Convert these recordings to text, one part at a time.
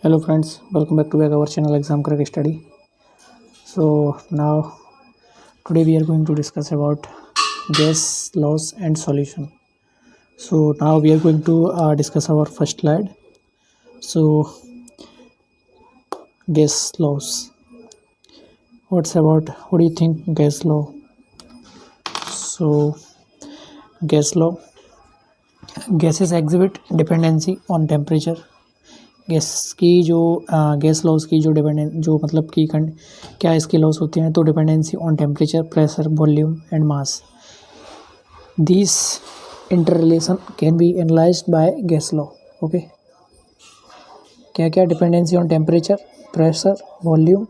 Hello friends, welcome back to our channel Exam Crack Study. So now today we are going to discuss about gas laws and solution. So now we are going to discuss our first slide. So gas laws. What do you think gas law? So gas law, gases exhibit dependency on temperature. Gas की जो gas laws की जो dependent जो मतलब कि क्या इसके loss होते हैं, तो dependency on temperature, pressure, volume and mass. This inter relation can be analysed by gas law. Okay, क्या क्या dependency on temperature, pressure, volume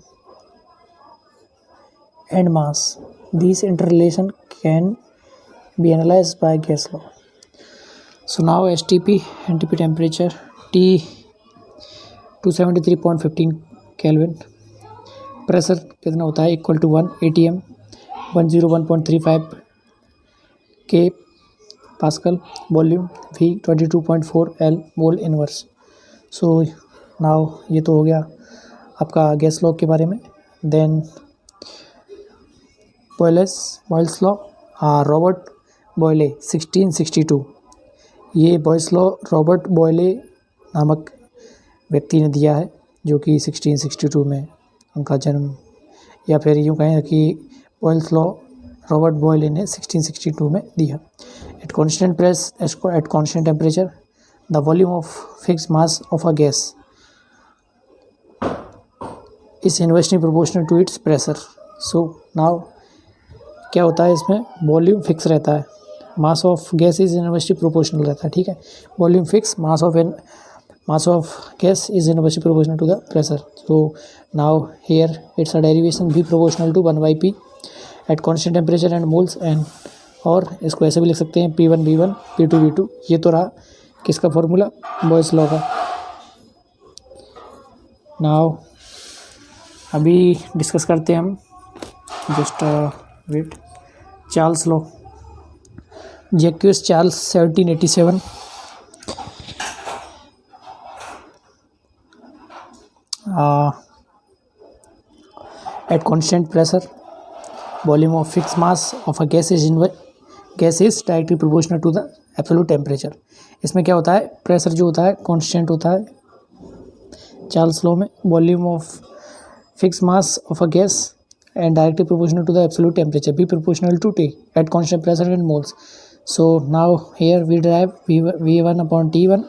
and mass. This inter relation can be analysed by gas law. So now STP temperature, T 273.15 kelvin. Pressure कितना होता है, equal to 1 ATM, 101.35 के pascal. Volume V 22.4 L mole inverse. So now ये तो हो गया आपका gas law के बारे में. Then Boyle's law, Robert Boyle 1662. ये बॉयल्स लॉ रॉबर्ट बॉयले नामक व्यक्ति ने दिया है, जो कि 1662 में उनका जन्म, या फिर यूँ कहें कि बॉयल्स लॉ रॉबर्ट बॉयले ने 1662 में दिया. At constant press, at constant temperature, the volume of fix mass of a gas is inversely proportional to its pressure. So now क्या होता है इसमें, वॉल्यूम फिक्स रहता है, mass of gas is inversely proportional रहता है. ठीक है, volume fix, mass of gas is inversely proportional to the pressure. So now here it's a derivation V proportional to 1 by P at constant temperature and moles. and और इसको ऐसे भी लिख सकते हैं P1 V1 P2 V2. ये तो रहा किसका फॉर्मूला, बॉयल्स लॉ का. नाउ अभी डिस्कस करते हैं हम just wait. Charles law, Jacques Charles 1787. At constant pressure, volume of fixed mass of a gas is directly proportional to the absolute temperature. इसमें क्या होता है, प्रेशर जो होता है कांस्टेंट होता है चार्ल्स लॉ में, volume of fix mass of a gas and directly proportional to the absolute temperature, V proportional to T at constant pressure and moles. So now here we derive V1 upon T1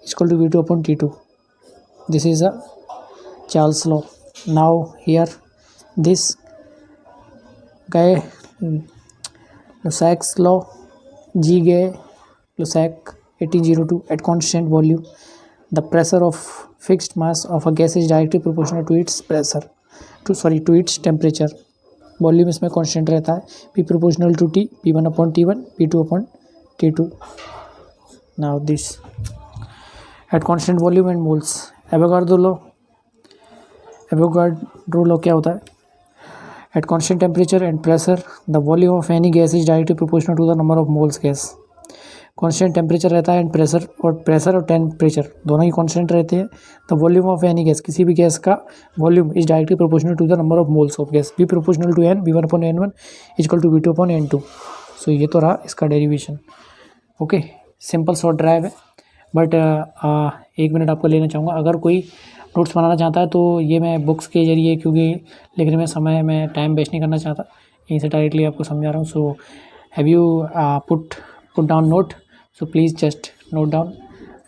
is equal to V2 upon T2. This is a Charles law. Now here this guy Lusak's law, G. Gay Lusak 1802. At constant volume, the pressure of fixed mass of a gas is directly proportional to its to its temperature. Volume इसमें constant रहता है, P proportional to T, P1 upon T1, P2 upon T2. Now this at constant volume and moles. Avogadro law क्या होता है, at constant temperature and pressure the volume of any gas is directly proportional to the number of moles gas. Constant temperature रहता है and pressure और temperature दोनों ही constant रहते हैं. The volume of any gas, किसी भी गैस का volume is directly proportional to the number of moles of gas, V proportional to n, V1 upon N1 is equal to V2 upon N2. So ये तो रहा इसका derivation. Okay, simple short drive है, but 1 minute आपको लेना चाहूँगा. अगर कोई नोट्स बनाना चाहता है तो ये मैं बुक्स के जरिए, क्योंकि लिखने में समय मैं टाइम वेस्ट नहीं करना चाहता, यहीं से डायरेक्टली आपको समझा रहा हूँ. So have you put down note, so please just note down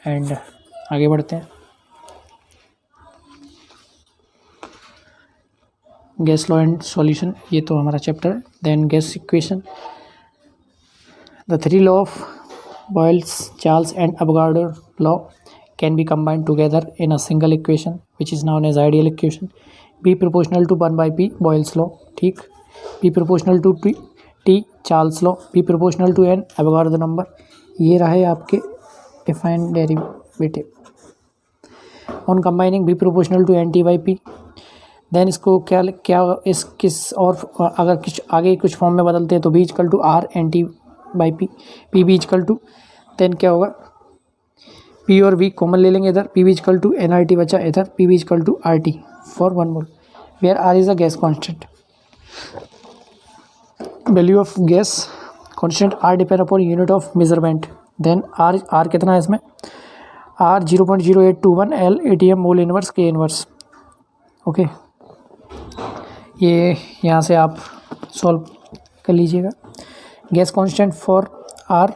and आगे बढ़ते हैं. गैस लॉ एंड सॉल्यूशन, ये तो हमारा चैप्टर है. Then gas equation, the 3 law of Boyle's, Charles and Avogadro law can be combined together in a single equation which is known as ideal equation. B proportional to 1 by P, Boyle's law. ठीक, P proportional to T, Charles law. P proportional to N, Avogadro number. ये रहे आपके defined derivative. On combining B proportional to NT by P, then इसको क्या इस किस और अगर आगे कुछ फॉर्म में बदलते हैं तो B equal to R NT by P, P B equal to, then क्या होगा पी और वी कॉमन ले लेंगे इधर, P V equal to n R T बचा इधर, P V equal to R T for 1 mole, where R is a gas constant. Value of gas constant R depend upon unit of measurement. Then R कितना है इसमें, R 0.0821 L ATM mole inverse के inverse. Okay, ये यहाँ से आप solve कर लीजिएगा। Gas constant for R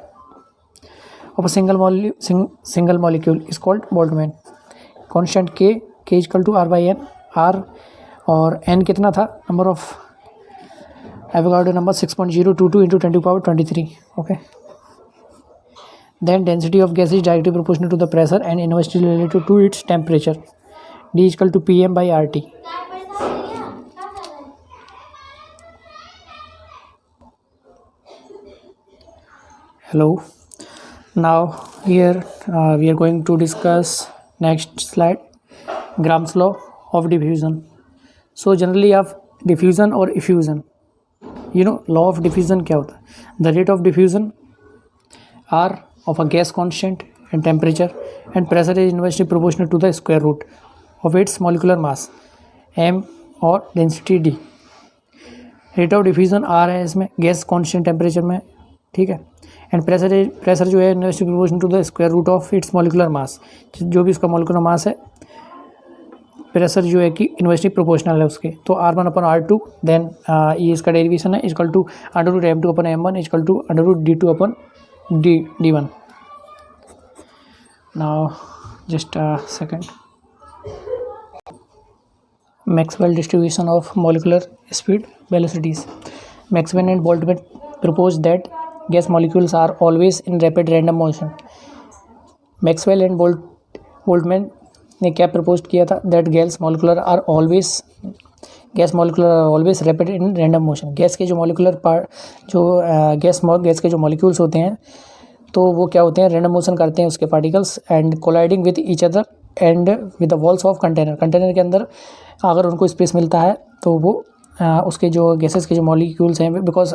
of a single molecule is called Boltzmann. Constant K equal to R by N, R और एन कितना था, number of Avogadro number 6.022 into 10⁻23। Okay, then density of gas is directly proportional to the pressure and inversely related to its temperature. D is equal to Pm by RT. Hello, now here we are going to discuss next slide, Gram's law of diffusion. So generally of diffusion or effusion, you know law of diffusion क्या होता है, the rate of diffusion R of a gas constant and temperature and pressure is inversely proportional to the square root of its molecular mass m और density d। rate of diffusion R है इसमें gas constant temperature में, ठीक है, and pressure जो है inversely proportional to the square root of its molecular mass, जो भी उसका मॉलिकुलर मास है प्रेशर जो है कि इनवर्सली प्रोपोर्शनल है उसके। तो R1/R2 देन ये इसका डेरिवेशन है equal to √m2/m1 equal to √d2/d1। Now just a second, Maxwell distribution of molecular speed velocities. Maxwell and Boltzmann proposed that gas molecules are always in rapid random motion. Maxwell and Boltzmann ने क्या propose किया था, that gas molecular are always rapid in random motion. Gas के जो molecular part जो gas के जो molecules होते हैं तो वो क्या होते हैं, रैंडम मोशन करते हैं उसके particles and colliding with each other and with the walls of container के अंदर अगर उनको स्पेस मिलता है तो वो उसके जो गैसेस के जो मॉलिक्यूल्स हैं because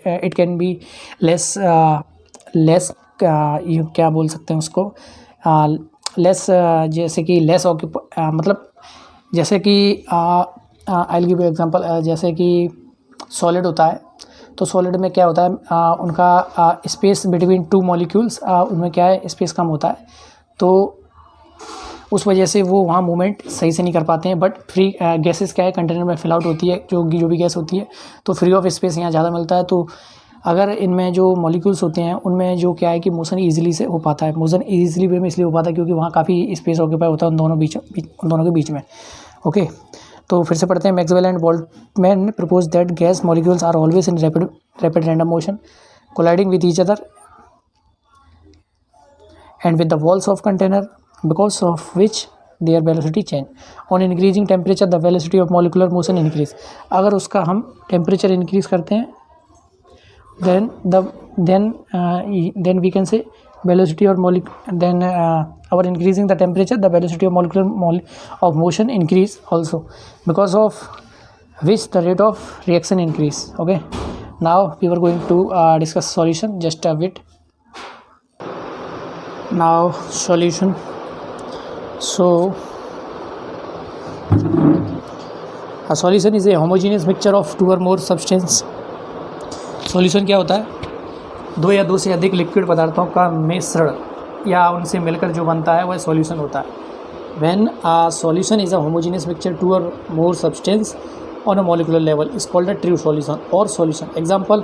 it can be less क्या बोल सकते हैं उसको, लेस जैसे कि लेस मतलब जैसे कि I will give you example, जैसे कि सॉलिड होता है तो सॉलिड में क्या होता है उनका स्पेस बिटवीन टू मॉलिक्यूल्स उनमें क्या है स्पेस कम होता है, तो उस वजह से वो वहाँ मूवमेंट सही से नहीं कर पाते हैं। बट फ्री गैसेस क्या है कंटेनर में फिल आउट होती है जो भी गैस होती है तो फ्री ऑफ स्पेस यहाँ ज़्यादा मिलता है। तो अगर इनमें जो मॉलिक्यूल्स होते हैं उनमें जो क्या है कि मोशन ईजिली से हो पाता है, मोशन ईजिली वे में इसलिए हो पाता है क्योंकि वहाँ काफ़ी स्पेस ऑक्यूपाई होता है उन दोनों के बीच में। ओके, तो फिर से पढ़ते हैं। Maxwell and Boltzmann propose that gas molecules are always in rapid random motion colliding with each other and with the walls of container because of which their velocity change. On increasing temperature the velocity of molecular motion increase. अगर उसका हम temperature increase करते हैं then we can say velocity or then our increasing the temperature the velocity of molecular of motion increase also because of which the rate of reaction increase. Okay, now we were going to discuss solution just a bit. Now solution. So a solution is a homogeneous mixture of two or more substance. Solution क्या होता है, दो या दो से अधिक liquid पदार्थों का मिश्रण या उनसे मिलकर जो बनता है वह सॉल्यूशन होता है। When a solution is a homogeneous mixture two or more substance on a molecular level is called a true solution or solution. Example: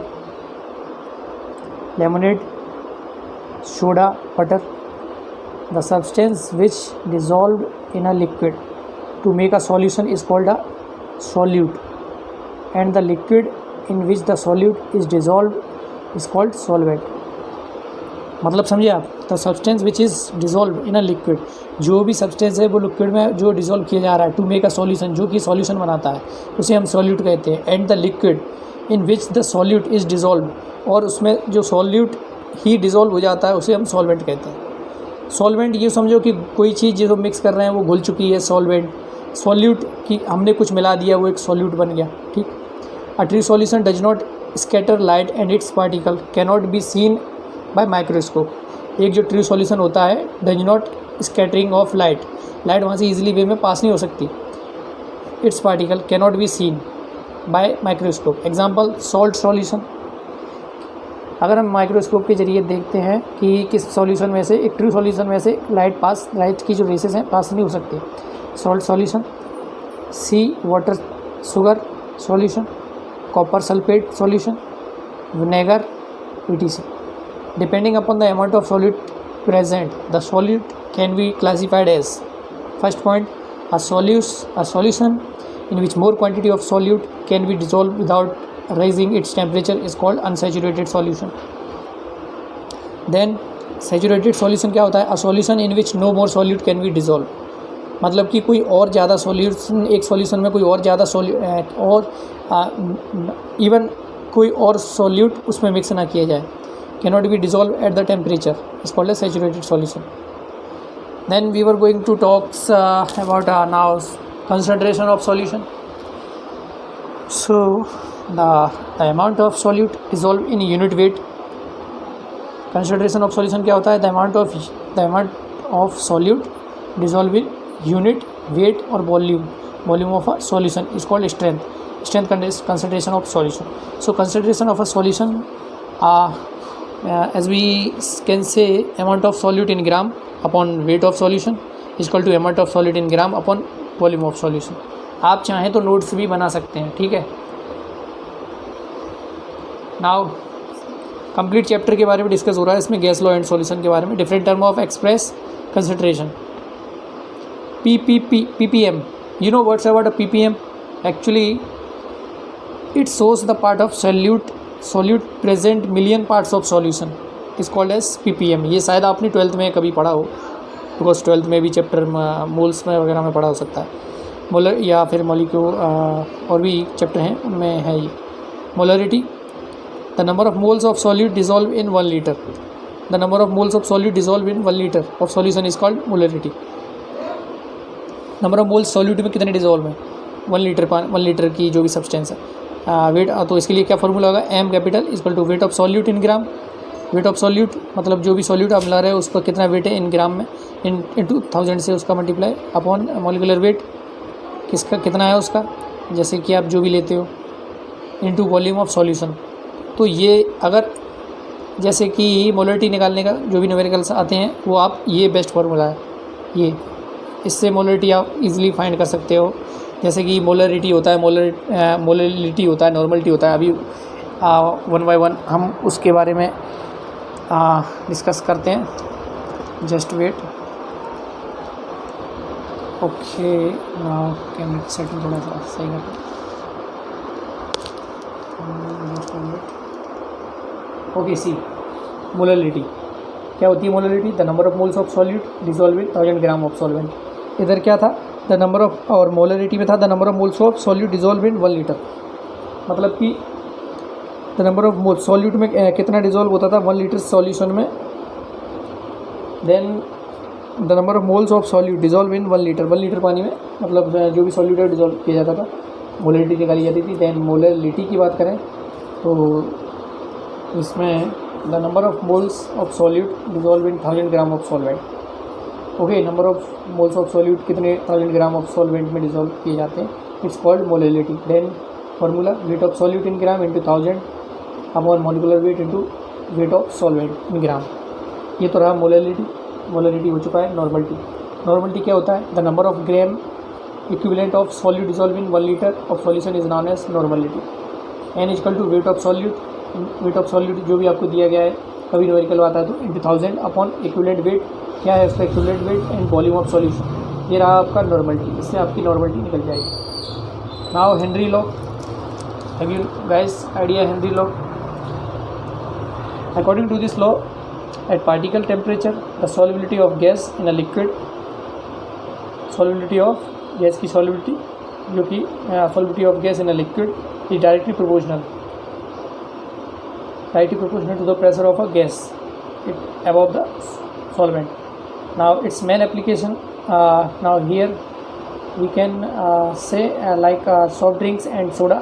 lemonade, soda, butter. The substance which dissolved in a liquid to make a solution is called a solute, and the liquid in which the solute is dissolved is called solvent. मतलब समझिए आप, the substance which is dissolved in a liquid, जो भी substance है वो liquid में जो dissolve किया जा रहा है to make a solution, जो कि solution बनाता है उसे हम solute कहते हैं। and the liquid in which the solute is dissolved, और उसमें जो solute ही dissolve हो जाता है उसे हम solvent कहते हैं। सॉल्वेंट ये समझो कि कोई चीज़ जो मिक्स कर रहे हैं वो घुल चुकी है, सॉल्वेंट। सॉल्यूट की हमने कुछ मिला दिया वो एक सॉल्यूट बन गया, ठीक। A true solution does not scatter light and its particle can not be seen by microscope. एक जो ट्रू सॉल्यूशन होता है does not scattering of light, light वहाँ से ईजिली वे में पास नहीं हो सकती। Its particle can not be seen by microscope. Example salt solution, अगर हम माइक्रोस्कोप के जरिए देखते हैं कि किस सॉल्यूशन में से, एक ट्रू सॉल्यूशन में से लाइट की जो रेसेस हैं पास नहीं हो सकती। Salt solution, sea water sugar solution, copper sulphate solution, vinegar etc. Depending upon the amount of solute present, the solute can be classified as, first point, a solution in which more quantity of solute can be dissolved without raising its temperature is called unsaturated solution. Then saturated solution क्या होता है? A solution in which no more solute can be dissolved, मतलब कि कोई और ज़्यादा solution, एक solution में कोई और ज़्यादा इवन कोई और सॉल्यूट उसमें मिक्स ना किया जाए, can not be dissolve at the temperature, is called a saturated solution. Then we were going to talks about now concentration of solution. So the amount of solute dissolved in unit weight. Concentration of solution क्या होता है? The amount of solute dissolved in unit weight or volume of a solution is called strength concentration of solution. So concentration of a solution, as we can say, amount of solute in gram upon weight of solution is equal to amount of solute in gram upon volume of solution. आप चाहें तो notes भी बना सकते हैं, ठीक है. Now complete chapter के बारे में डिस्कस हो रहा है इसमें, गैस लॉ एंड सॉल्यूशन के बारे में. Different term of express concentration. ppm, you know what's about a ppm? Actually it shows the part of solute present million parts of solution is called as ppm. ये शायद आपने 12th में कभी पढ़ा हो, बिकॉज 12th में भी chapter moles में वगैरह में पढ़ा हो सकता है. मोलर या फिर मॉलिक्यूल और भी चैप्टर हैं उनमें है ये. Molarity, the number of moles of solute dissolve in 1 litre. The number of moles of solute dissolve in 1 litre of solution is called molarity. Number of moles solute में कितने डिजॉल्व हैं? 1 litre की जो भी सब्सटेंस है. Wait, तो इसके लिए क्या फॉर्मूला होगा? M capital equal to weight of solute in gram. Weight of solute मतलब जो भी सॉल्यूट आप ला रहे हो उस पर कितना वेट है इन ग्राम में, इनटू 1000 से उसका मल्टीप्लाई अपॉन मॉलिकुलर वेट किसका कितना है उसका, जैसे कि आप जो भी लेते हो, इनटू वॉल्यूम ऑफ सॉल्यूशन. तो ये अगर जैसे कि मोलरिटी निकालने का जो भी न्यूमेरिकल्स आते हैं वो आप, ये बेस्ट फार्मूला है ये. इससे मोलरिटी आप इजीली फाइंड कर सकते हो. जैसे कि मोलरिटी होता है, मोलरिटी होता है, नॉर्मलिटी होता है. अभी 1 बाय 1 हम उसके बारे में डिस्कस करते हैं. Just wait. Okay, now camera setting थोड़ा सा सही करते हैं. ओके, सी मोलरिटी क्या होती है? Molarity the number of moles of solute dissolve in 1000 gram of solvent. इधर क्या था? द नंबर ऑफ, और मोलरिटी में था the number of moles of solute dissolve in 1 litre. मतलब कि the number of moles solute में कितना डिजॉल्व होता था 1 लीटर सॉल्यूशन में. Then the number of moles of solute dissolve in 1 litre. 1 litre पानी में मतलब जो भी सॉल्यूट है डिजॉल्व किया जाता था, मोलरिटी निकाली जाती थी. देन मोलरिटी की बात करें तो इसमें the number of moles of solute dissolve in 1000 gram of solvent. Okay, number of moles of solute कितने 1000 ग्राम ऑफ सॉल्वेंट में डिजॉल्व किए जाते हैं, it's called molarity. Then formula weight of solute in gram into 1000 upon molecular weight into weight of solvent in gram. ये तो रहा molarity हो चुका है. नॉर्मलिटी क्या होता है? The number of gram equivalent of solute dissolve in 1 litre of solution is known as normality. N equal to weight of solute जो भी आपको दिया गया है, कभी न्यूमेरिकल आता है तो इंटू 1000 अपॉन इक्विवेलेंट वेट. क्या है उसका? Equivalent weight and volume of solution. ये रहा आपका नॉर्मलिटी. इससे आपकी नॉर्मलिटी निकल जाएगी. Now Henry law. Have you guys idea Henry law? According to this law, at particle temperature the solubility of gas in a liquid, solubility of gas की solubility जो कि solubility of gas in a liquid is directly proportional to the pressure of a gas above the solvent. Now its main application, now here we can say like soft drinks and soda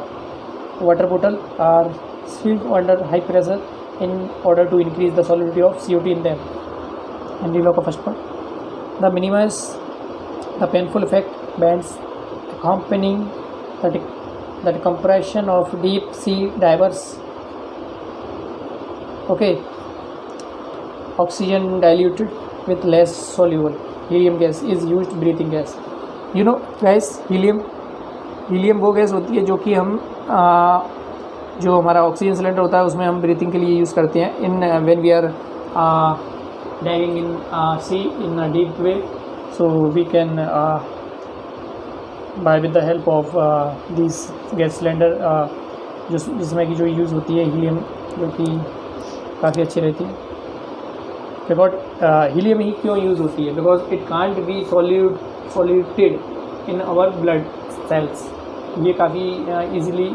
water bottle are filled under high pressure in order to increase the solubility of CO2 in them. Henry law का first point, the minimise the painful effect bends accompanying the decompression of deep sea divers. Okay, oxygen diluted with less soluble helium gas is used breathing gas. You know guys, helium वो gas होती है जो कि हम जो हमारा oxygen cylinder होता है उसमें हम ब्रीथिंग के लिए यूज़ करते हैं in when we are diving in sea in a deep way, so we can by with the help of this gas cylinder जिसमें कि जो यूज़ होती है हीलियम, जो कि काफ़ी अच्छी रहती है। बिकॉज हीलियम ही क्यों यूज़ होती है, because it can't be soluted in our blood cells. ये काफ़ी ईजीली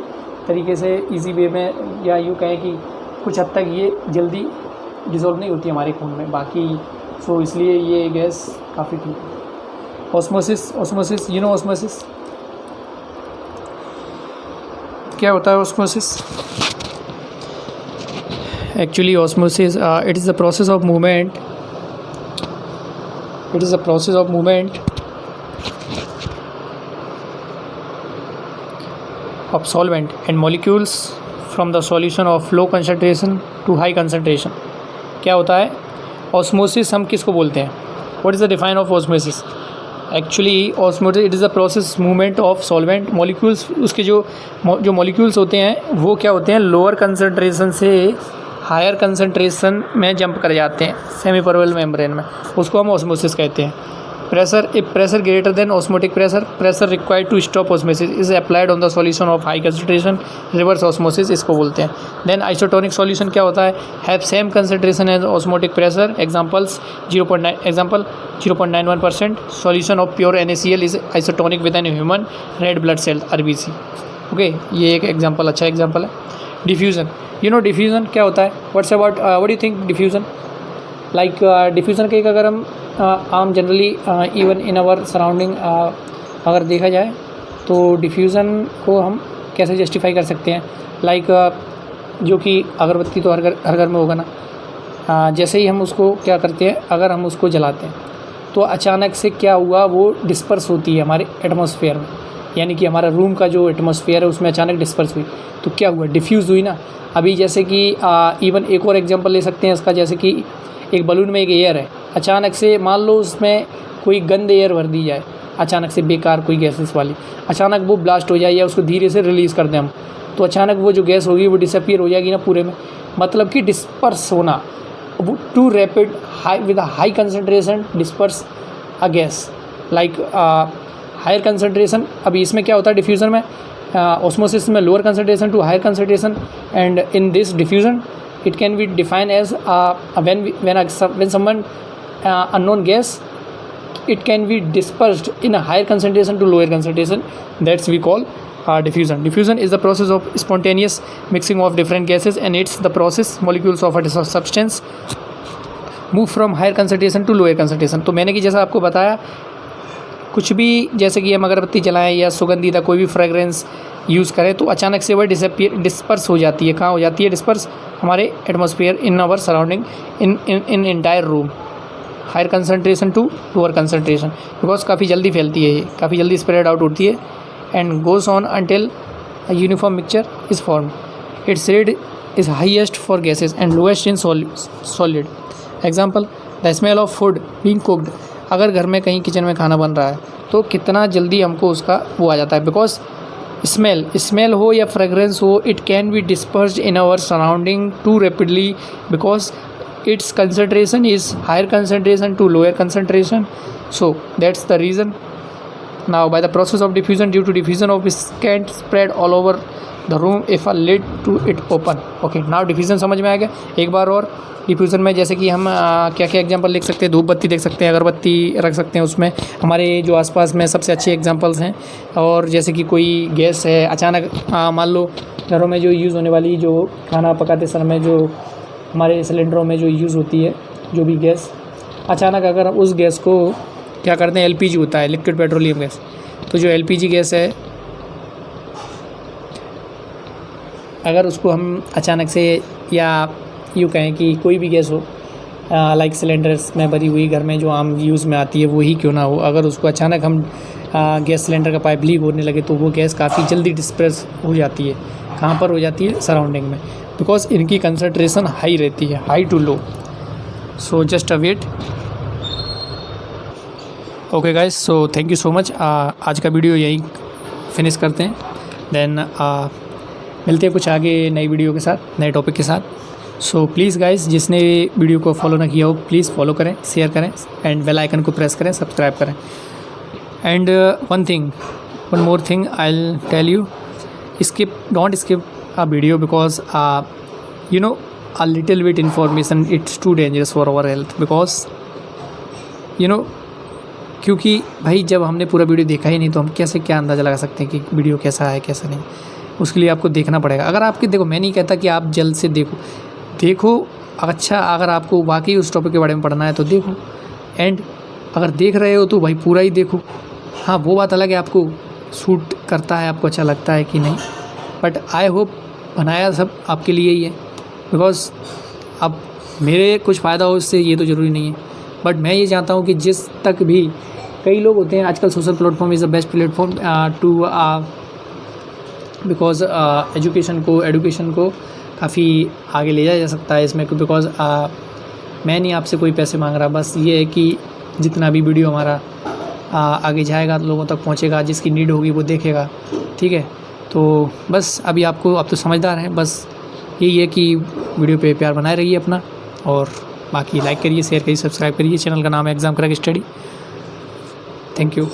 तरीके से ईजी वे में, या यूँ कहें कि कुछ हद तक ये जल्दी डिज़ोल्व नहीं होती हमारे खून में बाकी, सो इसलिए ये गैस काफ़ी ठीक है। ऑस्मोसिस यू नो ऑस्मोसिस क्या होता है? Osmosis actually osmosis it is the process of movement of solvent and molecules from the solution of low concentration to high concentration। क्या होता है ऑस्मोसिस? हम किसको बोलते हैं? What is the define of osmosis? Actually osmosis it is the process movement of solvent molecules. उसके जो molecules होते हैं वो क्या होते हैं, लोअर कंसनट्रेशन से हायर कंसनट्रेशन में जंप कर जाते हैं सेमी परवेल मेम्ब्रेन में, उसको हम ऑस्मोसिस कहते हैं। Pressure, if pressure greater than osmotic pressure required to stop osmosis is applied on the solution of high concentration, reverse osmosis इसको बोलते हैं। देन आइसोटोनिक सॉल्यूशन क्या होता है? Have same concentration as osmotic pressure, examples 0.91%। Solution of pure NaCl is isotonic with an human red blood cell RBC। Okay, ये एक example, अच्छा example है। डिफ्यूज़न, यू नो डिफ्यूज़न क्या होता है? What do think diffusion? Like diffusion के अगर हम आम generally even in our surrounding अगर देखा जाए तो डिफ्यूज़न को हम कैसे जस्टिफाई कर सकते हैं? लाइक जो कि अगरबत्ती तो हर घर में होगा ना, जैसे ही हम उसको क्या करते हैं, अगर हम उसको जलाते हैं तो अचानक से क्या हुआ, वो डिस्पर्स होती है हमारे एटमॉस्फेयर में, यानी कि हमारा रूम का जो एटमॉस्फेयर है उसमें अचानक डिस्पर्स हुई, तो क्या हुआ, डिफ्यूज़ हुई ना। अभी जैसे कि इवन एक और एग्जांपल ले सकते हैं इसका, जैसे कि एक बलून में एक एयर है, अचानक से मान लो उसमें कोई गंद एयर भर दी जाए, अचानक से बेकार कोई गैसेस वाली, अचानक वो ब्लास्ट हो जाए या उसको धीरे से रिलीज़ कर दें हम, तो अचानक वो जो गैस होगी वो डिसअपीयर हो जाएगी ना पूरे में। मतलब कि डिस्पर्स होना, वो to rapid high with high concentration disperse a gas like higher concentration. अभी इसमें क्या होता है डिफ्यूज़न में, ऑस्मोसिस में lower concentration to higher concentration, and in this diffusion it can be defined as when someone unknown gas, it can be dispersed in a higher concentration to lower concentration, that's we call diffusion. Diffusion is the process of spontaneous mixing of different gases, and it's the process molecules of a substance move from higher concentration to lower concentration। तो मैंने कि जैसा आपको बताया, कुछ भी जैसे कि हम अगरबत्ती जलाएं या सुगंधित कोई भी फ्रेगरेंस यूज़ करें तो अचानक से वह डिस्पर्स हो जाती है। कहाँ हो जाती है डिस्पर्स? हमारे atmosphere in our surrounding in entire room, higher concentration to lower concentration, because काफ़ी जल्दी फैलती है, ये काफ़ी जल्दी स्प्रेड आउट होती है, and goes on until a uniform mixture is formed. It's rate is highest for gases and lowest in solid. Example, the smell of food being cooked. अगर घर में कहीं किचन में खाना बन रहा है तो कितना जल्दी हमको उसका वो आ जाता है, बिकॉज स्मेल हो या फ्रेगरेंस हो, it can be dispersed in our surrounding to rapidly because its concentration is higher concentration to lower concentration, so that's the reason. Now by the process of diffusion, due to diffusion of it can't spread all over the room if a lid to it open। okay, now diffusion समझ में आ गया। एक बार और diffusion में जैसे कि हम क्या क्या एग्जांपल लिख सकते हैं, धूप बत्ती देख सकते हैं, अगरबत्ती रख सकते हैं, उसमें हमारे जो आसपास में सबसे अच्छे एग्जांपल्स हैं। और जैसे कि कोई गैस है अचानक, मान लो घरों में जो यूज़ होने वाली, जो खाना पकाते समय जो हमारे सिलेंडरों में जो यूज़ होती है जो भी गैस, अचानक अगर उस गैस को क्या करते हैं, LPG होता है, लिक्विड पेट्रोलियम गैस, तो जो LPG गैस है अगर उसको हम अचानक से, या यूँ कहें कि कोई भी गैस हो, लाइक सिलेंडर्स में भरी हुई घर में जो आम यूज़ में आती है वही क्यों ना हो, अगर उसको अचानक हम गैस सिलेंडर का पाइप लीक होने लगे तो वो गैस काफ़ी जल्दी डिस्पर्स हो जाती है। कहाँ पर हो जाती है? सराउंडिंग में, बिकॉज इनकी कंसंट्रेशन हाई रहती है, high to low. So just a wait. Okay guys, so thank you so much. आज का वीडियो यहीं फिनिश करते हैं, देन मिलते हैं कुछ आगे नई वीडियो के साथ, नए टॉपिक के साथ। सो प्लीज़ गाइस, जिसने वीडियो को फॉलो ना किया हो प्लीज़ फॉलो करें, शेयर करें एंड बेल आइकन को प्रेस करें, सब्सक्राइब करें। And one more thing I will tell you, don't skip a video because you know, a little bit information it's too dangerous for our health, because you know, क्योंकि भाई जब हमने पूरा video देखा ही नहीं तो हम कैसे क्या अंदाज़ा लगा सकते हैं कि वीडियो कैसा है कैसा नहीं। उसके लिए आपको देखना पड़ेगा। अगर आपके देखो, मैं नहीं कहता कि आप जल्द से देखो अच्छा, अगर आपको वाकई उस टॉपिक के बारे में पढ़ना है तो देखो, एंड अगर देख रहे हो तो भाई पूरा ही देखो। हाँ, वो बात अलग है आपको सूट करता है, आपको अच्छा लगता है कि नहीं, बट आई होप बनाया सब आपके लिए ही है, बिकॉज अब मेरे कुछ फ़ायदा हो इससे ये तो ज़रूरी नहीं है, बट मैं ये चाहता हूँ कि जिस तक भी कई लोग होते हैं आजकल, social platform is the best platform to because education को काफ़ी आगे ले जाया जा सकता है इसमें, बिकॉज मैं नहीं आपसे कोई पैसे मांग रहा, बस ये है कि जितना भी वीडियो हमारा आगे जाएगा, लोगों तक पहुंचेगा, जिसकी नीड होगी वो देखेगा, ठीक है। तो बस अभी आपको, अब तो समझदार हैं, बस यही है कि वीडियो पे प्यार बनाए रहिए अपना, और बाकी लाइक करिए, शेयर करिए, सब्सक्राइब करिए। चैनल का नाम है exam crack study. Thank you.